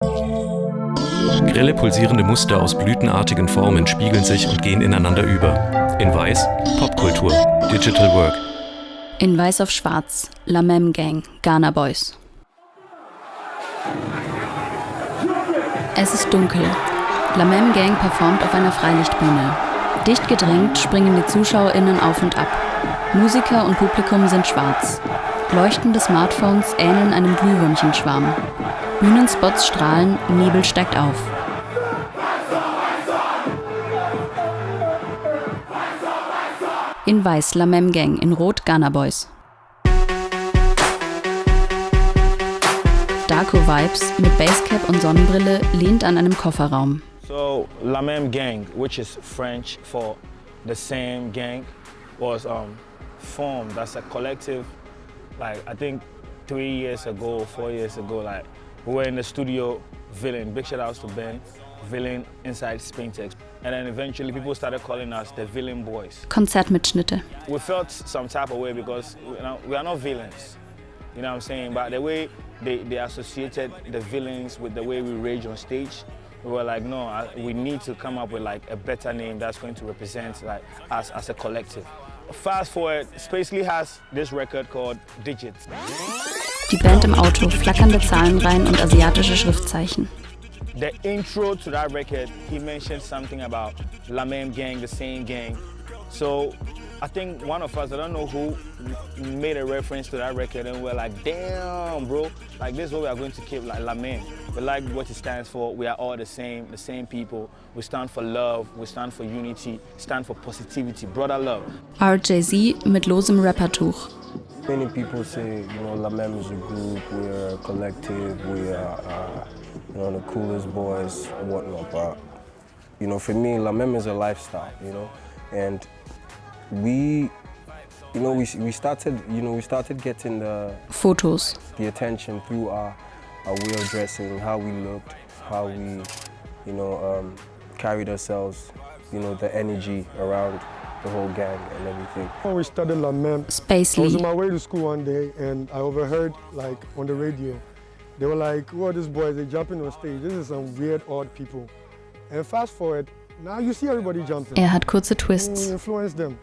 Grelle pulsierende Muster aus blütenartigen Formen spiegeln sich und gehen ineinander über. In Weiß Pop-Kultur, Digital Work. In Weiß auf Schwarz, Même Gang, Ghana Boys. Es ist dunkel. Même Gang performt auf einer Freilichtbühne. Dicht gedrängt springen die ZuschauerInnen auf und ab. Musiker und Publikum sind schwarz. Leuchtende Smartphones ähneln einem Glühwürmchenschwarm. Bühnenspots strahlen, Nebel steigt auf. In Weiß Même Gang, in Rot Ghana Boys. Darkovibes mit Basecap und Sonnenbrille lehnt an einem Kofferraum. So Même Gang, which is French for the same gang, was formed as a collective. Like I think 3 years ago, 4 years ago, like we were in the studio, Villain. Big shout outs to Ben, Villain inside Spintex. And then eventually people started calling us the Villain Boys. Konzertmitschnitte. We felt some type of way because we are not villains, you know what I'm saying? But the way they associated the villains with the way we rage on stage, we were like, no, we need to come up with like a better name that's going to represent like us as a collective. Fast forward, Spacely has this record called Digits. Die Band im Auto, flackernde Zahlenreihen und asiatische Schriftzeichen. The intro to that record, he mentioned something about Même Gang, the same gang. So I think one of us, I don't know who, made a reference to that record and we're like, damn, bro, like this is what we are going to keep, like Même. We like what it stands for. We are all the same people. We stand for love, we stand for unity, stand for positivity, brother love. RJZ mit losem Rappertuch. Many people say, Même is a group, we're a collective, we are, the coolest boys and whatnot. But, for me, Même is a lifestyle, and we started getting Fotos. The attention through our way of dressing, how we looked, how we, carried ourselves, the energy around the whole gang and everything. When we started Même, Spacely. I was on my way to school one day and I overheard, like, on the radio, they were like, "Who are these boys? They're jumping on stage. This is some weird, odd people." And fast forward, now you see everybody jumping. Hat kurze Twists. We influence them.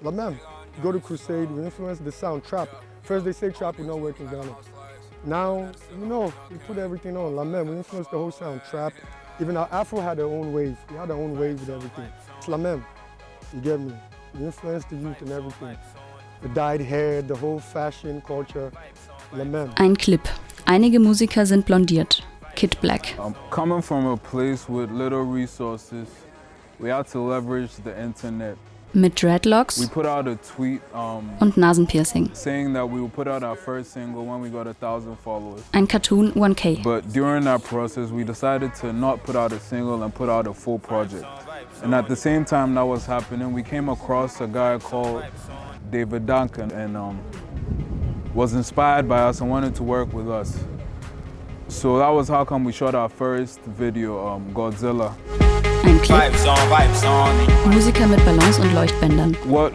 Même, go to Crusade, we influence the sound, trap. First they say trap will not work in Ghana. Now, we put everything on. Même, we influence the whole sound, trap. Even our Afro had their own wave. We had our own wave with everything. It's Même, you get me? We influence the youth and everything. The dyed hair, the whole fashion culture. Même. Ein Clip. Einige Musiker sind blondiert. Kiddblack. Coming from a place with little resources, we had to leverage the internet. Mit Dreadlocks We put out a tweet und Nasenpiercing. saying that we would put out our first single when we got 1,000 followers. Ein Cartoon 1K. But during that process, we decided to not put out a single and put out a full project. And at the same time that was happening, we came across a guy called David Duncan and was inspired by us and wanted to work with us. So that was how come we shot our first video, Godzilla. Ein Clip. Musiker mit Balance und Leuchtbändern. What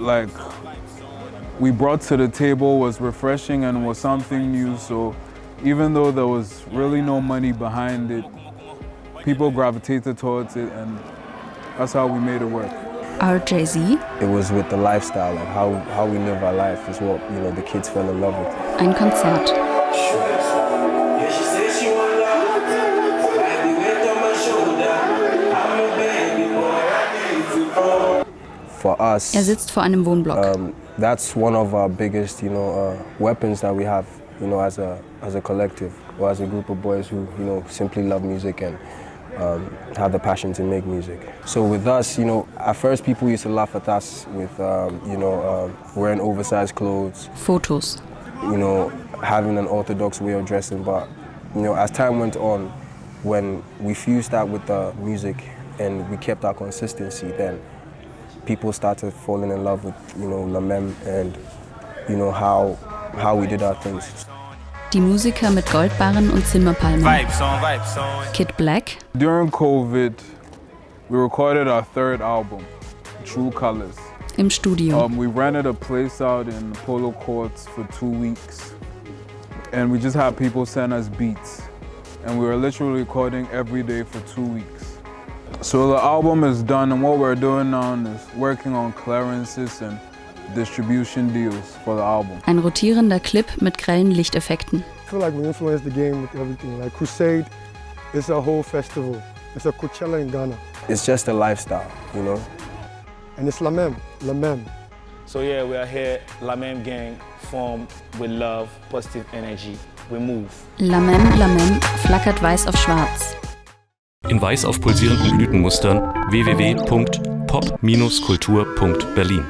we brought to the table was refreshing and was something new. So even though there was really no money behind it, people gravitated towards it, and that's how we made it work. RJZ. It was with the lifestyle, like how we live our life is what the kids fell in love with. Ein Konzert. For us, Sitzt vor einem Wohnblock. that's one of our biggest, weapons that we have, as a collective or as a group of boys who, simply love music and have the passion to make music. So with us, at first people used to laugh at us with, wearing oversized clothes. Fotos. Having an orthodox way of dressing. But, as time went on, when we fused that with the music and we kept our consistency, then people started falling in love with, Même and, how we did our things. Die Musiker mit Goldbarren und Zimmerpalmen. Kiddblack. During COVID, we recorded our third album, True Colors. Im Studio. We rented a place out in Polo Courts for 2 weeks, and we just had people send us beats. and we were literally recording every day for 2 weeks. So the album is done, and what we're doing now is working on clearances and distribution deals for the album. Ein rotierender Clip mit grellen Lichteffekten. I feel like we influenced the game with everything. Like Crusade is a whole festival. It's a Coachella in Ghana. It's just a lifestyle, you know? And it's Même Gang. So yeah, we are here, Même Gang, formed with love, positive energy. We move. Même flackert weiß auf schwarz. In weiß auf pulsierenden Blütenmustern www.pop-kultur.berlin